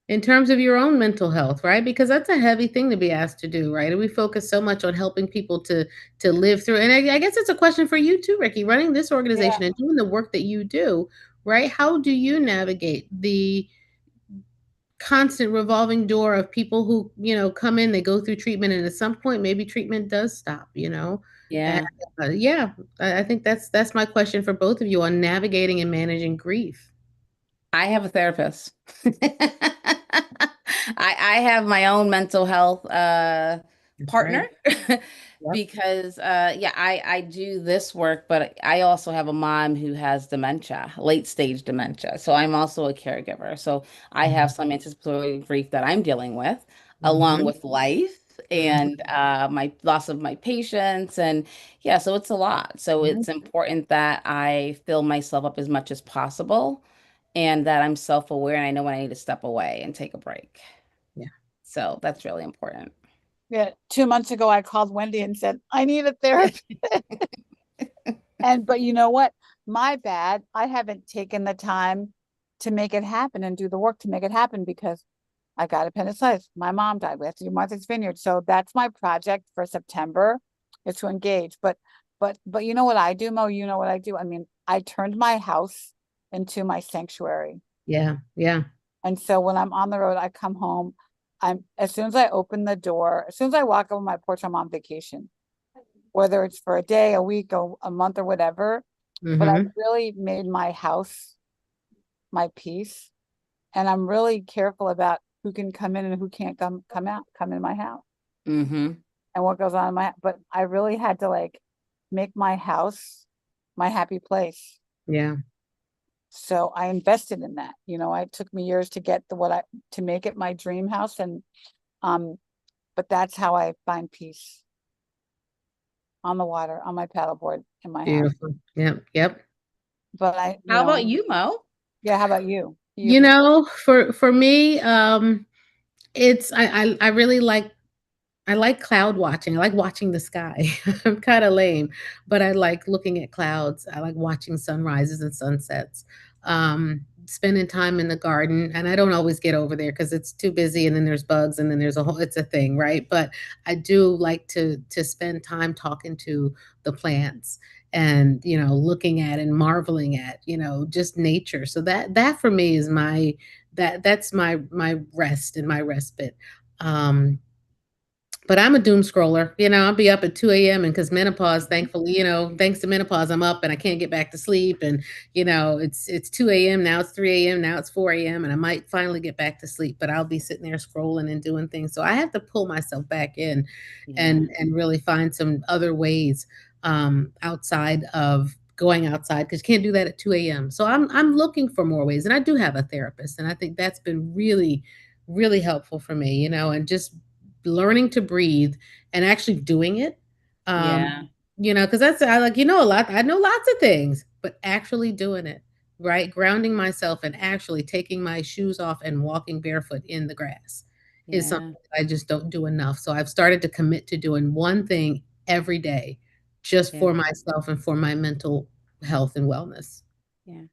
In terms of your own mental health, right? Because that's a heavy thing to be asked to do, right? And we focus so much on helping people to live through. And I guess it's a question for you too, Ricky, running this Yeah. organization and doing the work that you do, right? How do you navigate the constant revolving door of people who, come in, they go through treatment, and at some point, maybe treatment does stop. And, Yeah. yeah, I think that's my question for both of you on navigating and managing grief. I have a therapist. I have my own mental health That's partner right. Yep. because yeah, I do this work, but I also have a mom who has dementia, late stage dementia. So I'm also a caregiver. So I have some anticipatory grief that I'm dealing with, along Mhm. with life Mhm. and my loss of my patients. And yeah, so it's a lot. So Right. it's important that I fill myself up as much as possible and that I'm self-aware and I know when I need to step away and take a break. Yeah. So that's really important. Yeah. 2 months ago, I called Wendy and said, I need a therapist. But you know what? My bad. I haven't taken the time to make it happen and do the work to make it happen because I got appendicitis. My mom died. We have to do Martha's Vineyard. So that's my project for September, is to engage. But you know what I do, Mo? You know what I do? I mean, I turned my house into my sanctuary. Yeah. Yeah. And so when I'm on the road, I come home. I'm as soon as I open the door, as soon as I walk over my porch, I'm on vacation, whether it's for a day, a week, or a month, or whatever. But I've Mhm. really made my house my peace, and I'm really careful about who can come in and who can't come in my house, Mm-hmm. and what goes on in my. But I really had to, like, make my house my happy place. Yeah. So I invested in that. It took me years to get to make it my dream house, and um, but that's how I find peace, on the water, on my paddleboard, in my house. Beautiful. Yep. Yep. But I, How about you, Mo? yeah. How about you? You, For me, it's I really like cloud watching. I like watching the sky. I'm kind of lame, but I like looking at clouds. I like watching sunrises and sunsets. Spending time in the garden, and I don't always get over there because it's too busy, and then there's bugs, and then there's a whole. It's a thing, right? But I do like to spend time talking to the plants and looking at and marveling at just nature. So that for me is that's my rest and my respite. Um, but I'm a doom scroller. I'll be up at 2 a.m. and because menopause, thankfully, thanks to menopause, I'm up and I can't get back to sleep. And it's 2 a.m. now, it's 3 a.m. now, it's 4 a.m. and I might finally get back to sleep, but I'll be sitting there scrolling and doing things. So I have to pull myself back in Yeah. and really find some other ways outside of going outside because you can't do that at 2 a.m. So I'm looking for more ways. And I do have a therapist, and I think that's been really, really helpful for me, and just learning to breathe and actually doing it. Yeah. Because that's I like, a lot. I know lots of things, but actually doing it, right? Grounding myself and actually taking my shoes off and walking barefoot in the grass is Yeah. something that I just don't do enough. So I've started to commit to doing one thing every day just Yeah. for myself and for my mental health and wellness. Yeah.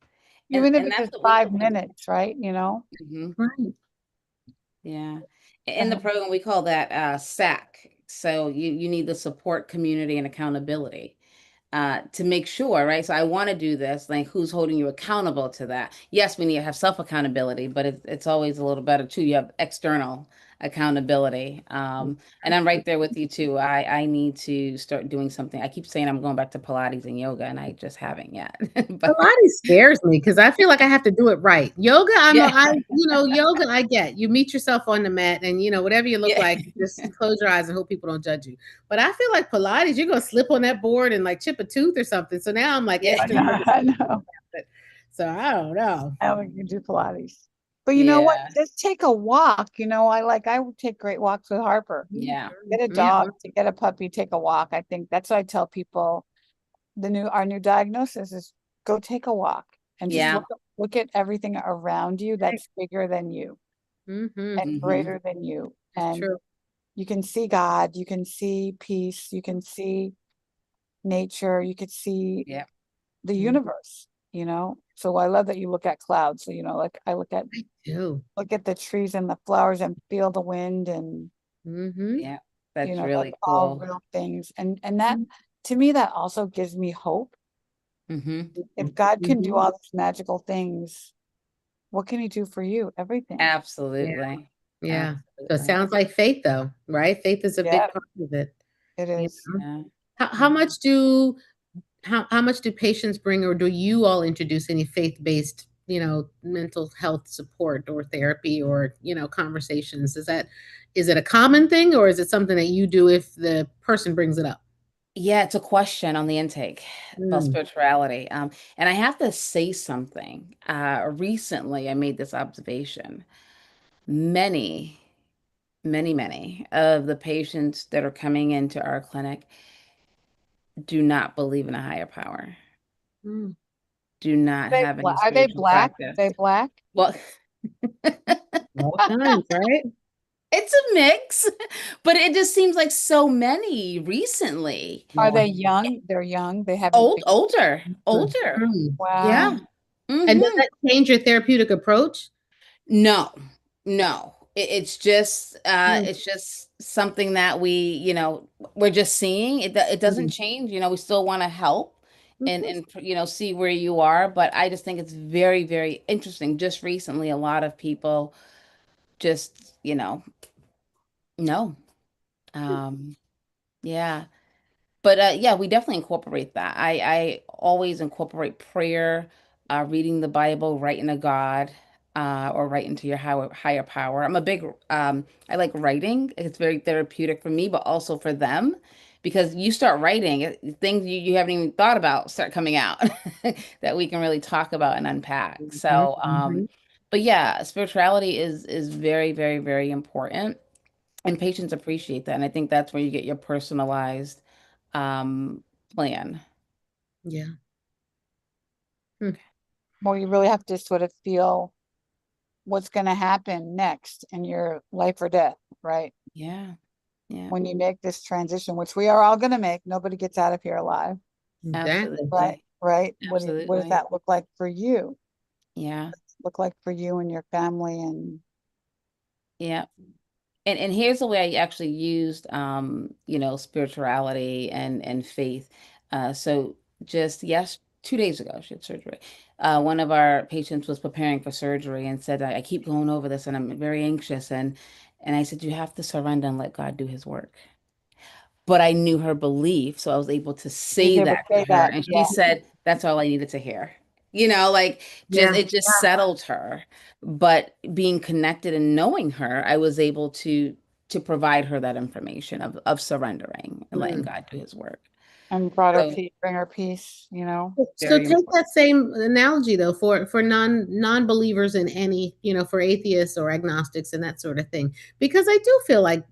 Even if And it's that's just what we 5 minutes, right? Mhm. Right. Yeah. In the Uh-huh. program, we call that SAC. So you need the support, community, and accountability to make sure, right? So I want to do this. Like, who's holding you accountable to that? Yes, we need to have self accountability, but it's always a little better too. You have external accountability. And I'm right there with you too. I need to start doing something. I keep saying I'm going back to Pilates and yoga, and I just haven't yet. But Pilates scares me because I feel like I have to do it right. Yoga, yeah, yoga, I get. You meet yourself on the mat and, whatever you look yeah. like, just close your eyes and hope people don't judge you. But I feel like Pilates, you're going to slip on that board and like chip a tooth or something. So now I'm like Yeah. I extra know, nervous. I know. So I don't know. I don't think you do Pilates. But you know what? Yeah. Just take a walk. I would take great walks with Harper. Yeah. Get a Yeah. dog, to get a puppy, take a walk. I think that's what I tell people. Our new diagnosis is go take a walk and just Yeah. look at everything around you that's bigger than you Mm-hmm. and Hmm. greater than you. It's And true. you can see God, you can see peace, you can see nature, you could see Yeah. the Mhm. universe. So I love that you look at clouds. So, like I I do. look at the trees and the flowers and feel the wind and Mm-hmm. Yeah. That's that's really all cool. real things. And that to me that also gives me hope. Hmm. If God can do Mm-hmm. all these magical things, what can he do for you? Everything. Yeah. Absolutely. Yeah. So it Absolutely. sounds like faith though, right? Faith is a Yeah, big part of it. it You is. know? Yeah. How Yeah. much do how much do patients bring, or do you all introduce any faith-based, mental health support or therapy or, conversations? Is it a common thing, or is it something that you do if the person brings it up? Yeah, it's a question on the intake about Mm, spirituality. And I have to say something. Recently, I made this observation. Many, many of the patients that are coming into our clinic do not believe in a higher power, mm. do not have any Are they spiritual black? practice. They black? Well, All kinds, right? it's a mix, but it just seems like so many recently. Are Yeah. they young? They're young. They haven't been. Older. Mhm. Yeah. Wow. And does Hmm. that change your therapeutic approach? No, no. Mm, It's just something that we're just seeing. It doesn't mm. change. We still want to help Of course. and see where you are, but I just think it's very, very interesting. Just recently, a lot of people just, no. Um, yeah. But yeah, we definitely incorporate that. I always incorporate prayer, reading the Bible, writing to God, or writing to your higher power. I like writing. It's very therapeutic for me, but also for them, because you start writing, things you haven't even thought about start coming out that we can really talk about and unpack. Mhm, So, mhm. but yeah, spirituality is very, very, very important, and patients appreciate that. And I think that's where you get your personalized um plan. Yeah. Mm, Well, you really have to sort of feel what's going to happen next in your life or death, right? Yeah. Yeah. When you make this transition, which we are all going to make, nobody gets out of here alive, exactly. right? Absolutely. Right? What does Absolutely. that look like for you? Yeah. Look like for you and your family and Yeah. And here's the way I actually used spirituality and faith. So just 2 days ago, she had surgery. One of our patients was preparing for surgery and said, I keep going over this and I'm very anxious. And I said, you have to surrender and let God do his work. But I knew her belief, so I was able to you was say able to that to say her. that. And she Yeah. said, that's all I needed to hear. Like, just Yeah. it just settled her. But being connected and knowing her, I was able to provide her that information of surrendering and letting Mm. God do his work. And brought her So peace, bring her peace, you know. So very take important. that same analogy though for non-believers in any, for atheists or agnostics and that sort of thing. Because I do feel like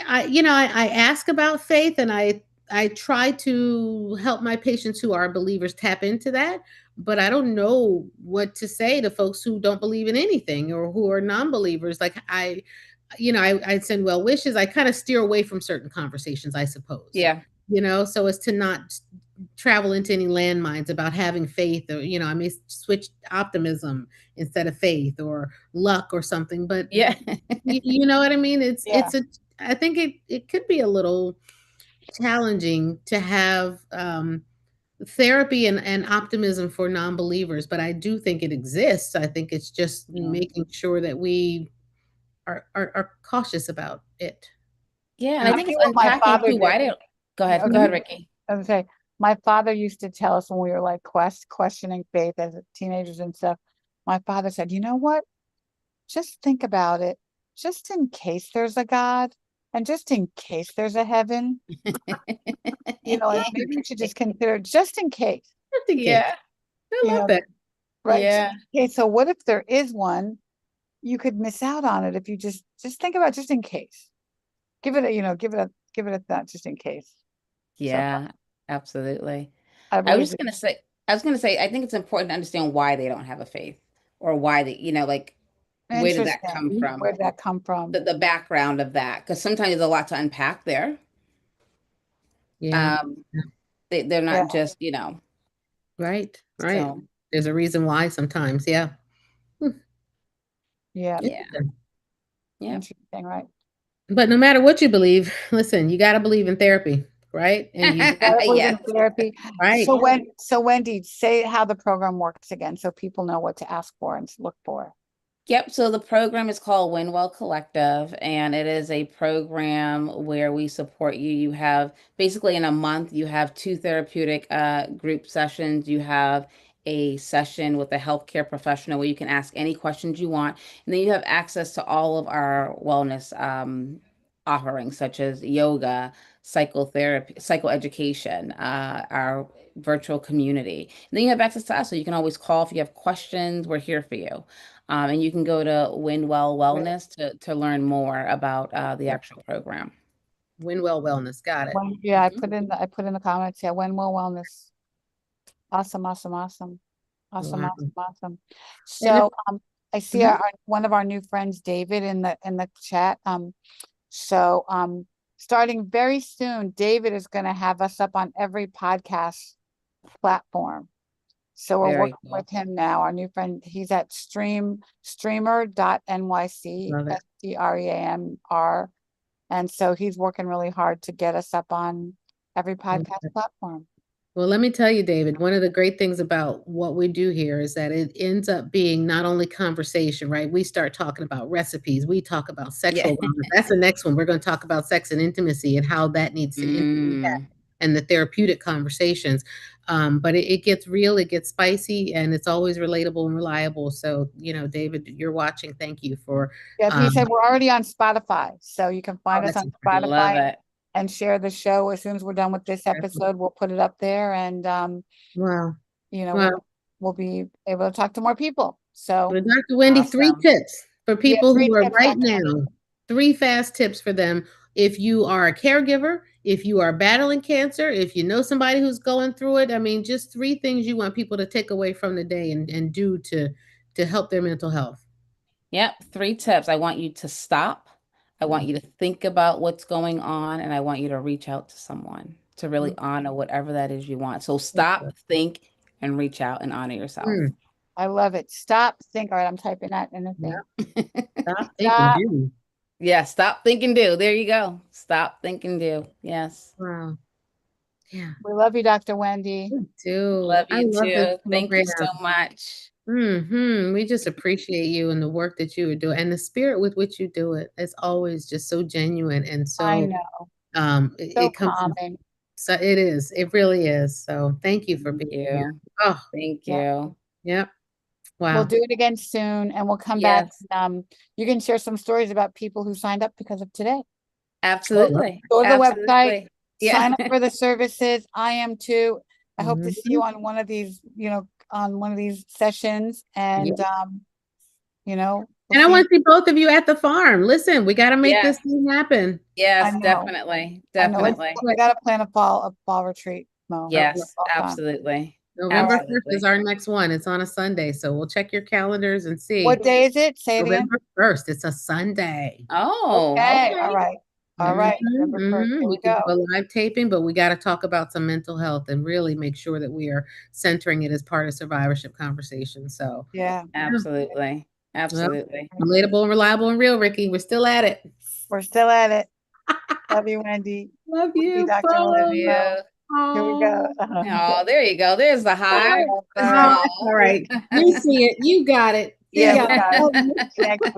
I ask about faith, and I try to help my patients who are believers tap into that, but I don't know what to say to folks who don't believe in anything or who are non-believers. Like I send well wishes. I kind of steer away from certain conversations, I suppose. Yeah. So as to not travel into any landmines about having faith, or I may switch optimism instead of faith, or luck or something. But Yeah. you know what I mean? Yeah. I think it could be a little challenging to have therapy and optimism for non-believers, but I do think it exists. I think it's just Yeah. making sure that we are cautious about it. Yeah. And I I think it's think what my unpacking father too. Why did. don't go ahead. Go Okay. ahead, Ricky. I was gonna say, my father used to tell us when we were like questioning faith as teenagers and stuff. My father said, you know what? Just think about it. Just in case there's a God, and just in case there's a heaven, and maybe you should just consider just in case, Just in case. Yeah. I you love know, that. right? Yeah. Okay, so what if there is one? You could miss out on it if you just think about just in case. Give it a thought just in case. So Yeah. Absolutely. I I really was do. just gonna say, I think it's important to understand why they don't have a faith, or why they, like, where did that Interesting. come from? Where did that come from? The background of that, because sometimes there's a lot to unpack there. Yeah. Um, they're Yeah, not just, Right. Right. so There's a reason why sometimes. Yeah. Hmm. yeah. yeah. Interesting. Yeah. Interesting, right? But no matter what you believe, listen, you got to believe in therapy, right? And you Gotta believe Yes. in therapy. right. So Wendy, say how the program works again, so people know what to ask for and to look for. Yep. So the program is called Winwell Collective, and it is a program where we support you. You have basically in a month, you have two therapeutic group sessions. You have a session with a healthcare professional where you can ask any questions you want. And then you have access to all of our wellness offerings, such as yoga, psychotherapy, psychoeducation, our virtual community. And then you have access to us, so you can always call if you have questions. We're here for you. And you can go to Winwell Wellness to learn more about the actual program. Winwell Wellness. Got it. Yeah, I Mhm. put in the comments, yeah, Wenwell Wellness. Awesome, awesome, awesome. Awesome, Wow. awesome, awesome. And if, So I see mhm. one of our new friends, David, in the chat. So starting very soon, David is gonna have us up on every podcast platform. So we're Very working cool. with him now. Our new friend, he's at streamer.nyc, Love it. STREAMR. And so he's working really hard to get us up on every podcast platform. Well, let me tell you, David, one of the great things about what we do here is that it ends up being not only conversation, right? We start talking about recipes, we talk about Yeah. sexual wellness. That's the next one. We're going to talk about sex and intimacy and how that needs to integrate that Mm. and the therapeutic conversations. But it gets real, it gets spicy, and it's always relatable and reliable. So, David, you're watching. Thank you for. Yeah, he said Oh, we're already on Spotify. So you can find us that's on incredible. Love Spotify it. and share the show. As soon as we're done with this episode, we'll put it up there, and Wow. you know, Wow. we'll be able to talk to more people. So Well, Dr. Wendy, 3 Awesome. tips for yeah, people 3 who are tips, right Dr. Wendy. now. 3 fast tips for them. If you are a caregiver, if you are battling cancer, if you know somebody who's going through it, I mean, just 3 things you want people to take away from the day and do to help their mental health. Yep. 3 tips. I want you to stop. I want you to think about what's going on, and I want you to reach out to someone to really honor whatever that is you want. So stop, think, and reach out and honor yourself. Mm, I love it. Stop, think. All right, I'm typing that in the thing. stop, think, and Stop. do. Yeah, stop, think, and do. There you go. Stop, think, and do. Yes. Wow. Yeah, We love you, Dr. Wendy. me too. Love I you love this too. Thank you program. so much. We just appreciate you and the work that you are doing and the spirit with which you do it. It's always just so genuine and I so know. So it comes from. calming. So it is. It really is. So thank you for Thank being here. you. Oh, Thank Yeah. you. yep. We'll Wow. do it again soon, and we'll come back. Yes, You can share some stories about people who signed up because of today. absolutely. Go to the website, Absolutely. sign up for the services. I am too. I hope to see you Mhm. on one of these, on one of these sessions and, we'll And I see. want to see both of you at the farm. Listen, we got to make Yes. this thing happen. I Yes, know. definitely, I know. definitely. We gotta plan a fall retreat, Mo. Yes, Fall time. absolutely, November 1st is absolutely. our next one. It's on a Sunday, so we'll check your calendars and see. What day is it? Say it again. November 1st, it's a Sunday. Oh, Okay, all okay. right. All right, Mhm, November 1st. Here mhm. we We can do go. a live taping, but we gotta talk about some mental health and really make sure that we are centering it as part of survivorship conversation, so, Yeah, yeah. Absolutely, Well, absolutely. relatable and reliable and real, Ricky. We're still at it. we're still at it. Love you, Wendy. Love Wendy, you Dr. Love Wendy. both. you. Here we go. Oh. Oh, there you go. There's the high, the All right. All small. right. You see it. You got it. You Yeah, got we got it. it. Next week.